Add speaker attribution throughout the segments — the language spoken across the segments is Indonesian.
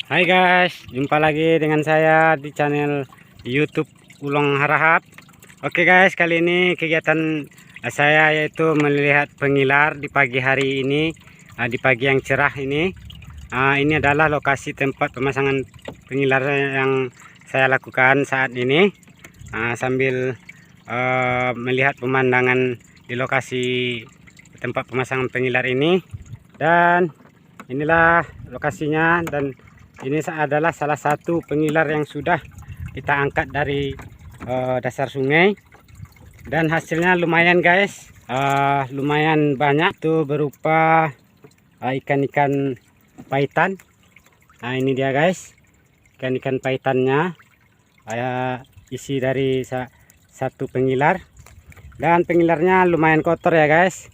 Speaker 1: Hai guys, jumpa lagi dengan saya di channel YouTube Ulong Harahap. Oke guys, kali ini kegiatan saya yaitu melihat pengilar di pagi hari ini, di pagi yang cerah ini. Ini adalah lokasi tempat pemasangan pengilar yang saya lakukan saat ini, sambil melihat pemandangan di lokasi tempat pemasangan pengilar ini. Dan inilah lokasinya, dan ini adalah salah satu pengilar yang sudah kita angkat dari dasar sungai, dan hasilnya lumayan guys, lumayan banyak tuh, berupa ikan-ikan paitan. Ini dia guys, ikan-ikan paitannya, isi dari satu pengilar, dan pengilarnya lumayan kotor ya guys,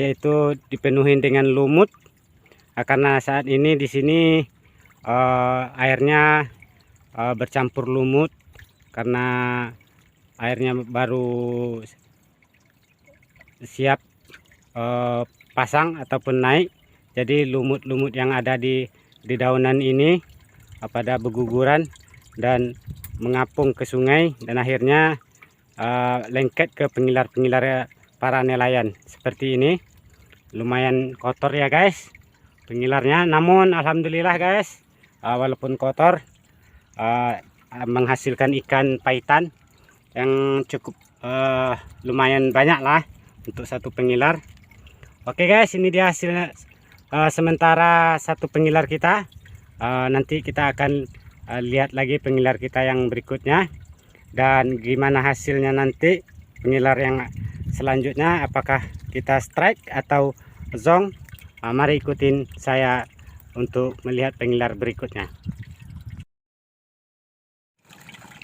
Speaker 1: yaitu dipenuhi dengan lumut, karena saat ini di sini airnya bercampur lumut karena airnya baru siap pasang ataupun naik. Jadi lumut-lumut yang ada di daunan ini pada berguguran dan mengapung ke sungai, dan akhirnya lengket ke pengilar-pengilar para nelayan seperti ini. Lumayan kotor ya guys pengilarnya, namun alhamdulillah guys, walaupun kotor, menghasilkan ikan paitan yang cukup lumayan banyak lah untuk satu pengilar. Oke guys, ini dia hasilnya sementara satu pengilar kita. Nanti kita akan lihat lagi pengilar kita yang berikutnya, dan gimana hasilnya nanti pengilar yang selanjutnya, apakah kita strike atau zong. Mari ikutin saya untuk melihat pengilar berikutnya.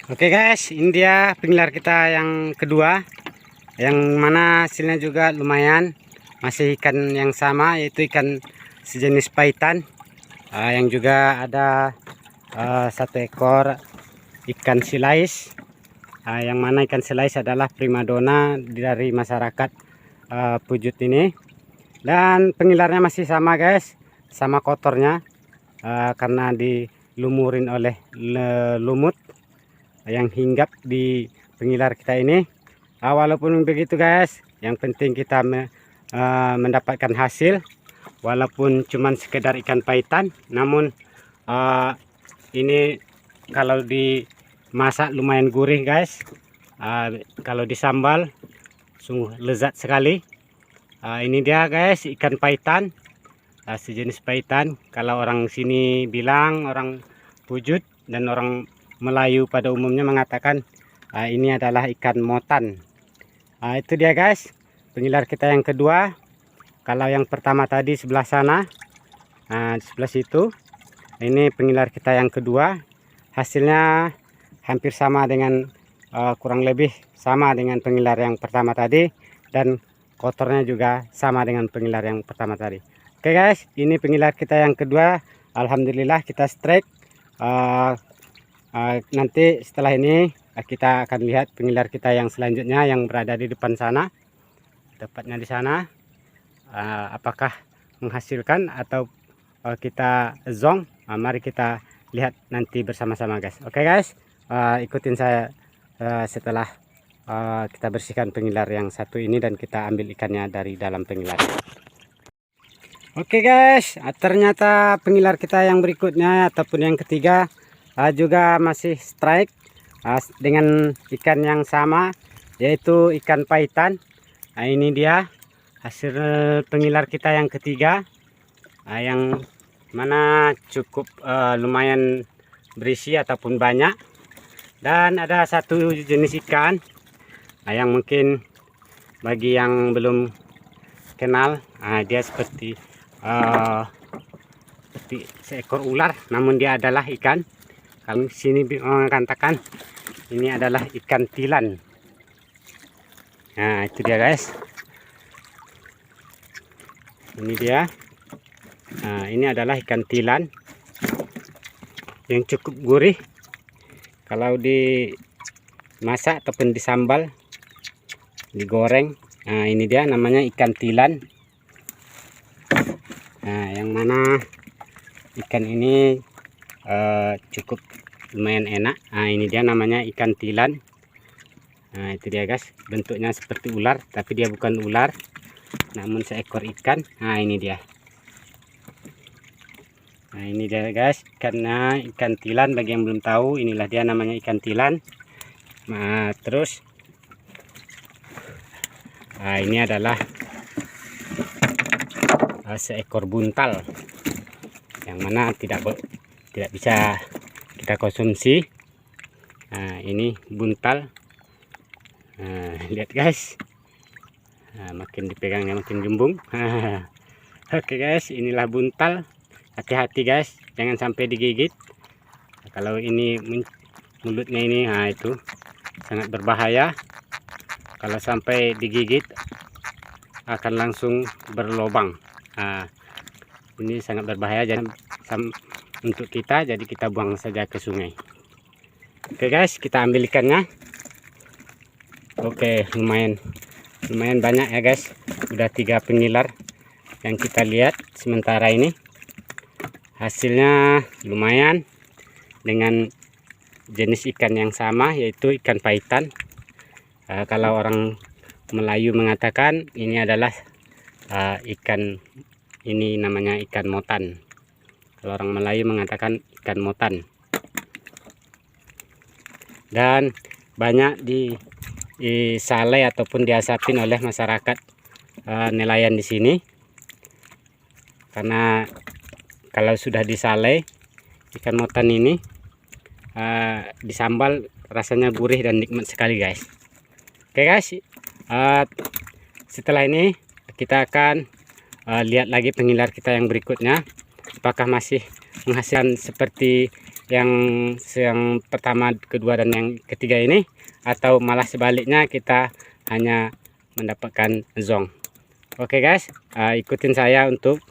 Speaker 1: Oke guys, ini dia pengilar kita yang kedua, yang mana hasilnya juga lumayan, masih ikan yang sama, yaitu ikan sejenis paitan, yang juga ada satu ekor ikan silais, yang mana ikan silais adalah primadona dari masyarakat Pujut ini. Dan pengilarnya masih sama guys, sama kotornya, karena dilumurin oleh lumut yang hinggap di pengilar kita ini. Walaupun begitu guys, yang penting kita mendapatkan hasil, walaupun cuman sekedar ikan paitan, namun ini kalau dimasak lumayan gurih guys, kalau disambal sungguh lezat sekali. Ini dia guys, ikan paitan, sejenis paitan. Kalau orang sini bilang, orang Pujut dan orang Melayu pada umumnya mengatakan ini adalah ikan motan. Itu dia guys, pengilar kita yang kedua. Kalau yang pertama tadi sebelah sana, di sebelah situ, ini pengilar kita yang kedua. Hasilnya hampir sama dengan, kurang lebih sama dengan pengilar yang pertama tadi, dan kotornya juga sama dengan pengilar yang pertama tadi. Oke guys, ini pengilar kita yang kedua. Alhamdulillah kita strike. Nanti setelah ini kita akan lihat pengilar kita yang selanjutnya yang berada di depan sana, tepatnya di sana, apakah menghasilkan atau kita zong. Mari kita lihat nanti bersama-sama guys. Oke guys, ikutin saya setelah kita bersihkan pengilar yang satu ini dan kita ambil ikannya dari dalam pengilar. Oke guys, ternyata pengilar kita yang berikutnya ataupun yang ketiga juga masih strike dengan ikan yang sama, yaitu ikan paitan. Ini dia hasil pengilar kita yang ketiga, yang mana cukup lumayan berisi ataupun banyak. Dan ada satu jenis ikan yang mungkin bagi yang belum kenal, dia seperti seekor ular, namun dia adalah ikan. Kami sini mengatakan ini adalah ikan tilan. Nah itu dia guys, ini dia. Ini adalah ikan tilan yang cukup gurih kalau dimasak ataupun disambal, digoreng. Ini dia namanya ikan tilan. Yang mana ikan ini cukup lumayan enak. Nah, ini dia namanya ikan tilan. Nah, itu dia guys, bentuknya seperti ular tapi dia bukan ular, namun seekor ikan. Nah, ini dia. Nah, ini dia guys, karena ikan tilan. Bagi yang belum tahu, inilah dia namanya ikan tilan. Nah, terus ini adalah seekor buntal yang mana tidak bisa kita konsumsi. Nah, ini buntal. Lihat guys, makin dipegangnya makin gembung. Oke guys, inilah buntal. Hati-hati guys, jangan sampai digigit. Kalau ini mulutnya ini, nah itu sangat berbahaya. Kalau sampai digigit akan langsung berlobang. Nah, ini sangat berbahaya untuk kita, jadi kita buang saja ke sungai. Oke guys, kita ambil ikannya. Oke, lumayan banyak ya guys. Udah 3 pengilar yang kita lihat sementara ini. Hasilnya lumayan dengan jenis ikan yang sama, yaitu ikan paitan. Kalau orang Melayu mengatakan ini adalah ikan, ini namanya ikan motan. Kalau orang Melayu mengatakan ikan motan. Dan banyak disalai ataupun diasapin oleh masyarakat nelayan di sini. Karena kalau sudah disalai ikan motan ini disambal, rasanya gurih dan nikmat sekali guys. Oke guys, setelah ini kita akan lihat lagi pengilar kita yang berikutnya, apakah masih menghasilkan seperti yang pertama, kedua, dan yang ketiga ini, atau malah sebaliknya kita hanya mendapatkan zong. Oke guys, ikutin saya untuk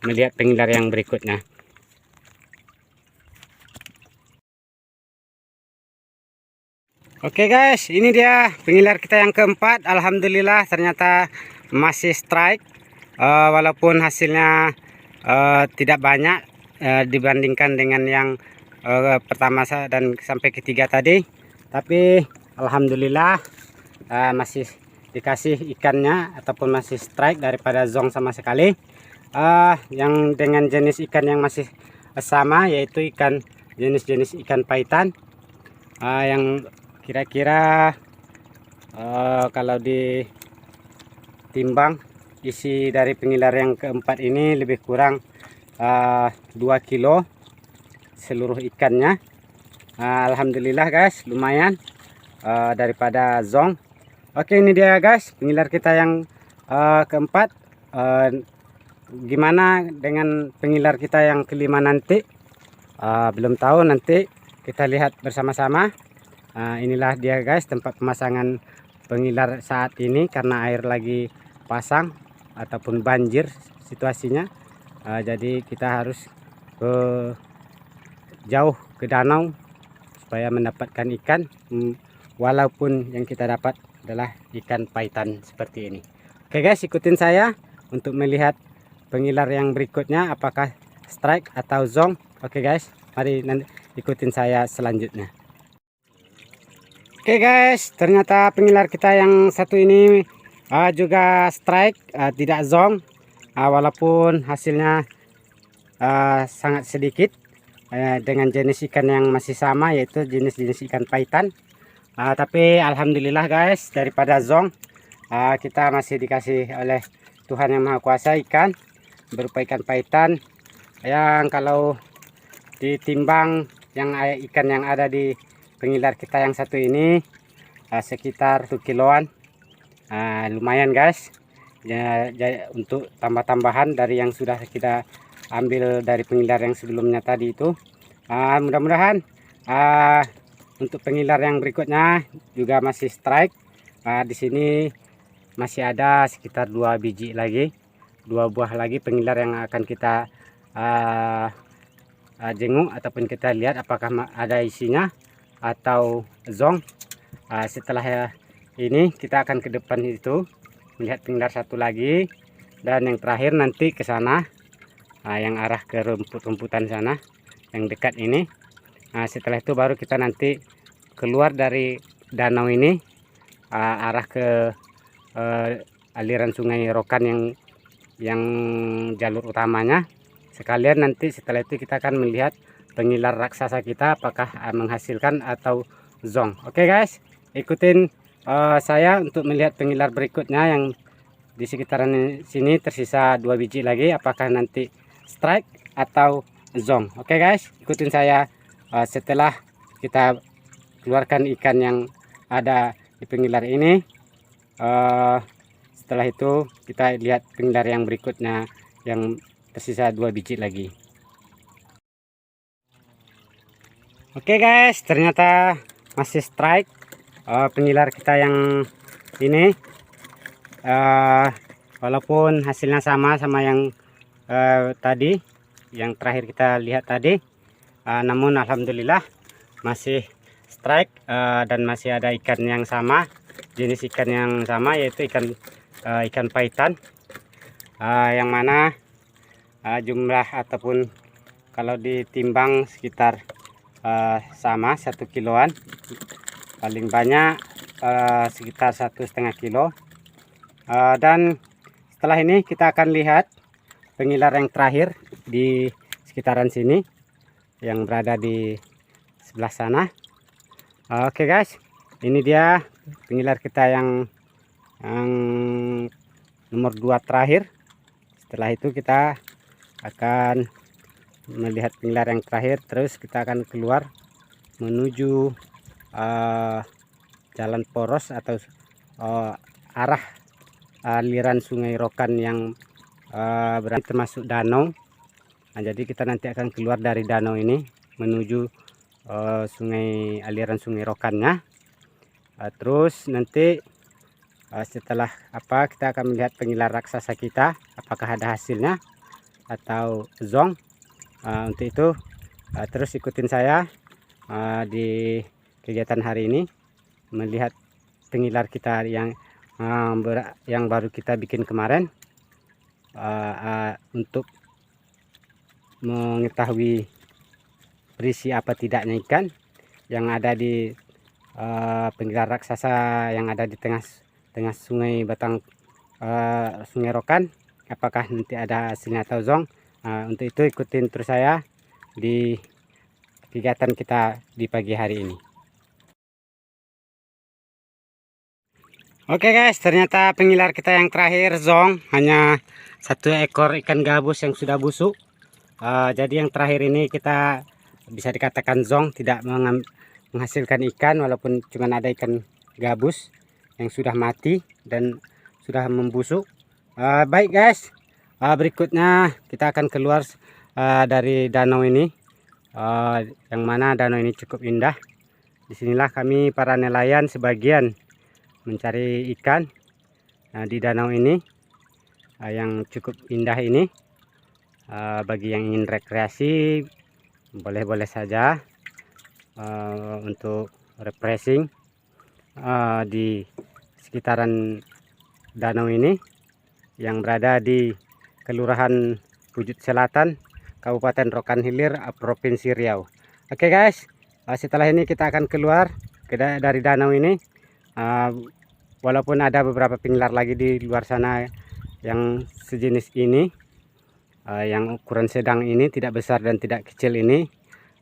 Speaker 1: melihat pengilar yang berikutnya. Oke guys, ini dia pengilar kita yang keempat. Alhamdulillah ternyata masih strike, walaupun hasilnya tidak banyak dibandingkan dengan yang pertama dan sampai ketiga tadi. Tapi alhamdulillah masih dikasih ikannya ataupun masih strike daripada zong sama sekali. Yang dengan jenis ikan yang masih sama, yaitu jenis ikan paitan, yang kira-kira kalau ditimbang isi dari pengilar yang keempat ini lebih kurang 2 kilo seluruh ikannya. Alhamdulillah guys, lumayan daripada zong. Oke, ini dia guys pengilar kita yang keempat. Gimana dengan pengilar kita yang kelima nanti? Belum tahu, nanti kita lihat bersama-sama. Inilah dia guys tempat pemasangan pengilar saat ini, karena air lagi pasang ataupun banjir situasinya. Jadi kita harus jauh ke danau supaya mendapatkan ikan, walaupun yang kita dapat adalah ikan paitan seperti ini. Oke guys, ikutin saya untuk melihat pengilar yang berikutnya, apakah strike atau zong. Oke guys, mari nanti ikutin saya selanjutnya. Oke guys, ternyata pengilar kita yang satu ini juga strike, tidak zong, walaupun hasilnya sangat sedikit dengan jenis ikan yang masih sama, yaitu jenis ikan paitan. Tapi alhamdulillah guys, daripada zong kita masih dikasih oleh Tuhan Yang Maha Kuasa ikan berupa ikan paitan yang kalau ditimbang yang ikan yang ada di pengilar kita yang satu ini sekitar 1 kiloan. Lumayan guys ya, untuk tambah-tambahan dari yang sudah kita ambil dari pengilar yang sebelumnya tadi itu. Mudah-mudahan untuk pengilar yang berikutnya juga masih strike. Di sini masih ada sekitar 2 biji lagi, 2 buah lagi pengilar yang akan kita jenguk ataupun kita lihat apakah ada isinya atau zong. Setelah ini kita akan ke depan itu melihat pengilar satu lagi, dan yang terakhir nanti ke sana yang arah ke rumput-rumputan sana, yang dekat ini. Nah, setelah itu baru kita nanti keluar dari danau ini, arah ke aliran Sungai Rokan yang jalur utamanya. Sekalian nanti setelah itu kita akan melihat pengilar raksasa kita apakah menghasilkan atau zong. Oke guys, ikutin saya untuk melihat pengilar berikutnya yang di sekitaran sini tersisa 2 biji lagi, apakah nanti strike atau zong. Oke guys, ikutin saya setelah kita keluarkan ikan yang ada di pengilar ini. Setelah itu kita lihat pengilar yang berikutnya yang tersisa 2 biji lagi. Oke guys, ternyata masih strike pengilar kita yang ini. Walaupun hasilnya sama yang tadi, yang terakhir kita lihat tadi, namun alhamdulillah masih strike dan masih ada ikan yang sama, jenis ikan yang sama, yaitu ikan paitan, yang mana jumlah ataupun kalau ditimbang sekitar sama 1 kiloan, paling banyak sekitar 1,5 kilo. Dan setelah ini kita akan lihat pengilar yang terakhir di sekitaran sini yang berada di sebelah sana. Oke guys, ini dia pengilar kita yang nomor 2 terakhir. Setelah itu kita akan melihat pengilar yang terakhir, terus kita akan keluar menuju jalan poros atau arah aliran Sungai Rokan yang berarti termasuk danau. Nah, jadi kita nanti akan keluar dari danau ini menuju aliran Sungai Rokannya. Terus nanti setelah kita akan melihat pengilar raksasa kita apakah ada hasilnya atau zong. Untuk itu terus ikutin saya di kegiatan hari ini, melihat pengilar kita yang baru kita bikin kemarin, untuk mengetahui berisi apa tidaknya ikan yang ada di pengilar raksasa yang ada di tengah sungai Sungai Rokan, apakah nanti ada hasilnya atau zong. Untuk itu ikutin terus saya di kegiatan kita di pagi hari ini. Oke guys, ternyata pengilar kita yang terakhir zong, hanya 1 ekor ikan gabus yang sudah busuk. Jadi yang terakhir ini kita bisa dikatakan zong, tidak menghasilkan ikan, walaupun cuma ada ikan gabus yang sudah mati dan sudah membusuk. Baik guys, berikutnya kita akan keluar dari danau ini, yang mana danau ini cukup indah. Disinilah kami para nelayan sebagian mencari ikan di danau ini yang cukup indah ini. Bagi yang ingin rekreasi boleh-boleh saja untuk refreshing di sekitaran danau ini yang berada di Kelurahan Pujut Selatan, Kabupaten Rokan Hilir, Provinsi Riau. Oke guys, setelah ini kita akan keluar dari danau ini. Walaupun ada beberapa pengilar lagi di luar sana yang sejenis ini, yang ukuran sedang ini, tidak besar dan tidak kecil ini,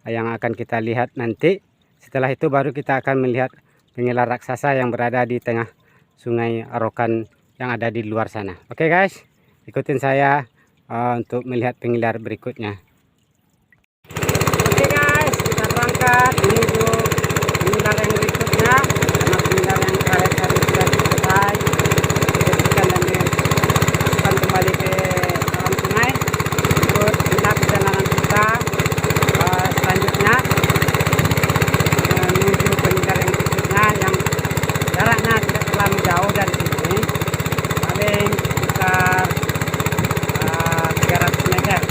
Speaker 1: yang akan kita lihat nanti. Setelah itu baru kita akan melihat pengilar raksasa yang berada di tengah Sungai Rokan yang ada di luar sana. Oke guys, ikutin saya untuk melihat pengilar berikutnya. Oke guys, kita berangkat menuju pengilar yang berikutnya. Karena pengilar yang terakhir tadi sudah selesai dibersihkan dan dimasukkan kembali ke dalam sungai. Ikut melihat perjalanan kita selanjutnya menuju pengilar yang berikutnya yang jaraknya tidak terlalu jauh dari sini, paling sekitar 300 meter.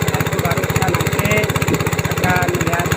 Speaker 1: Itu baru kita nanti akan melihat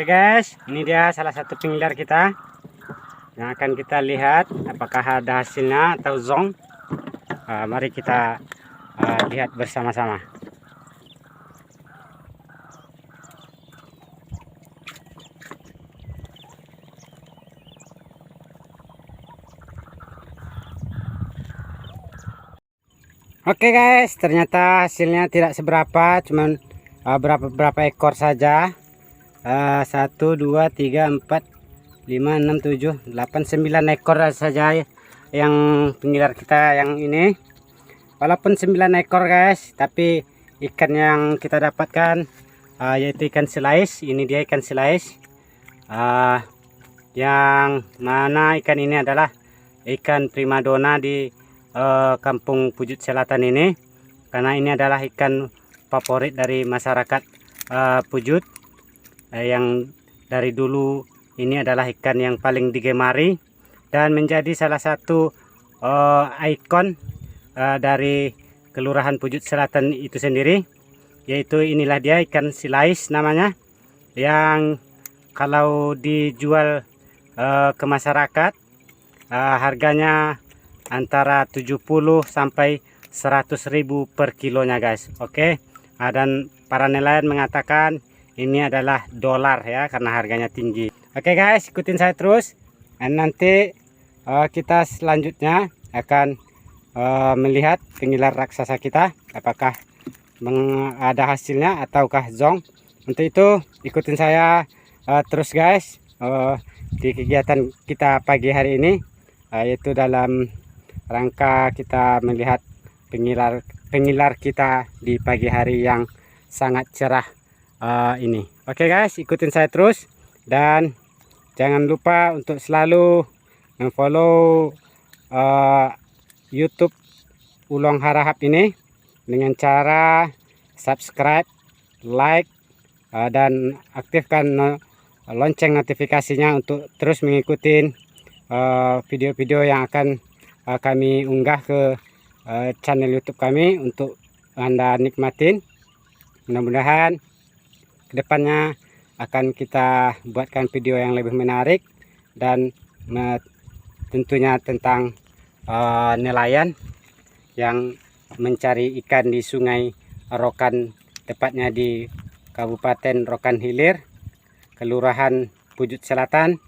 Speaker 1: Oke guys, ini dia salah satu pengilar kita yang akan kita lihat apakah ada hasilnya atau zong. Mari kita lihat bersama-sama. Oke guys, ternyata hasilnya tidak seberapa, cuman berapa ekor saja. 1, 2, 3, 4, 5, 6, 7, 8, 9 ekor saja yang pengilar kita yang ini. Walaupun 9 ekor guys, tapi ikan yang kita dapatkan yaitu ikan selais. Ini dia ikan selais. Yang mana ikan ini adalah ikan primadona di Kampung Pujut Selatan ini, karena ini adalah ikan favorit dari masyarakat Pujut. Yang dari dulu ini adalah ikan yang paling digemari dan menjadi salah satu ikon dari Kelurahan Pujut Selatan itu sendiri, yaitu inilah dia ikan silais namanya, yang kalau dijual ke masyarakat harganya antara 70 sampai 100.000 per kilonya guys. Oke. Dan para nelayan mengatakan ini adalah dolar ya, karena harganya tinggi. Oke guys, ikutin saya terus. Dan nanti kita selanjutnya akan melihat pengilar raksasa kita, apakah ada hasilnya ataukah zong. Untuk itu ikutin saya terus guys di kegiatan kita pagi hari ini, yaitu dalam rangka kita melihat pengilar kita di pagi hari yang sangat cerah ini. Oke guys, ikutin saya terus dan jangan lupa untuk selalu follow YouTube Ulong Harahap ini dengan cara subscribe, like, dan aktifkan lonceng notifikasinya untuk terus mengikuti video-video yang akan kami unggah ke channel YouTube kami untuk Anda nikmatin. Mudah-mudahan kedepannya akan kita buatkan video yang lebih menarik dan tentunya tentang nelayan yang mencari ikan di Sungai Rokan, tepatnya di Kabupaten Rokan Hilir, Kelurahan Pujut Selatan,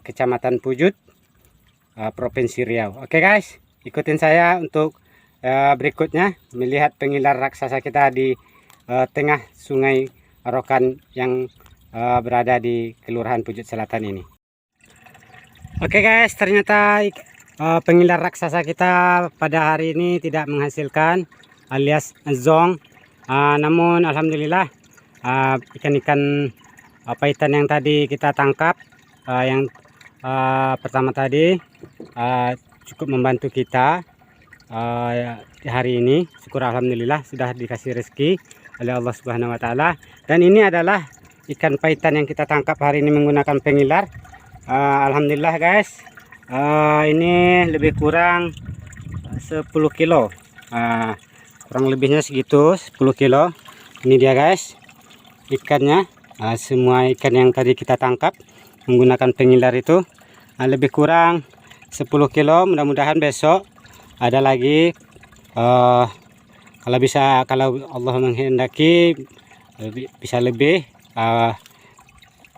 Speaker 1: Kecamatan Pujut, Provinsi Riau. Oke guys, ikutin saya untuk berikutnya melihat pengilar raksasa kita di tengah Sungai Rokan yang berada di Kelurahan Pujut Selatan ini. Oke guys, ternyata pengilar raksasa kita pada hari ini tidak menghasilkan alias zong. Namun alhamdulillah ikan-ikan paitan yang tadi kita tangkap, yang pertama tadi cukup membantu kita hari ini. Syukur alhamdulillah sudah dikasih rezeki oleh Allah Subhanahu wa taala. Dan ini adalah ikan paitan yang kita tangkap hari ini menggunakan pengilar. Alhamdulillah guys, ini lebih kurang 10 kilo, kurang lebihnya segitu 10 kilo. Ini dia guys ikannya, semua ikan yang tadi kita tangkap menggunakan pengilar itu lebih kurang 10 kilo. Mudah-mudahan besok ada lagi, kalau Allah menghendaki bisa lebih,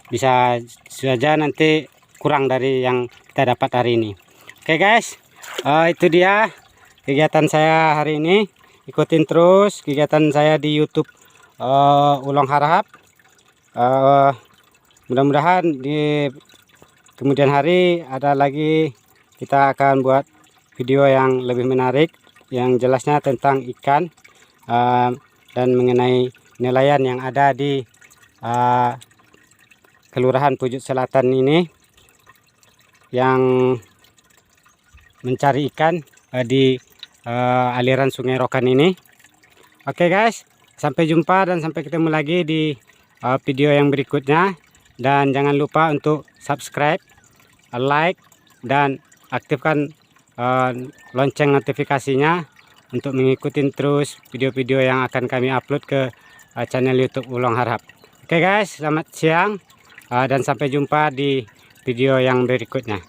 Speaker 1: bisa saja nanti kurang dari yang kita dapat hari ini. Oke guys, itu dia kegiatan saya hari ini. Ikutin terus kegiatan saya di YouTube Ulong Harahap. Mudah-mudahan di kemudian hari ada lagi, kita akan buat video yang lebih menarik, yang jelasnya tentang ikan dan mengenai nelayan yang ada di Kelurahan Pujut Selatan ini yang mencari ikan di aliran Sungai Rokan ini. Oke guys, sampai jumpa dan sampai ketemu lagi di video yang berikutnya. Dan jangan lupa untuk subscribe, like, dan aktifkan lonceng notifikasinya untuk mengikuti terus video-video yang akan kami upload ke channel YouTube Ulong Harahap. Oke guys, selamat siang dan sampai jumpa di video yang berikutnya.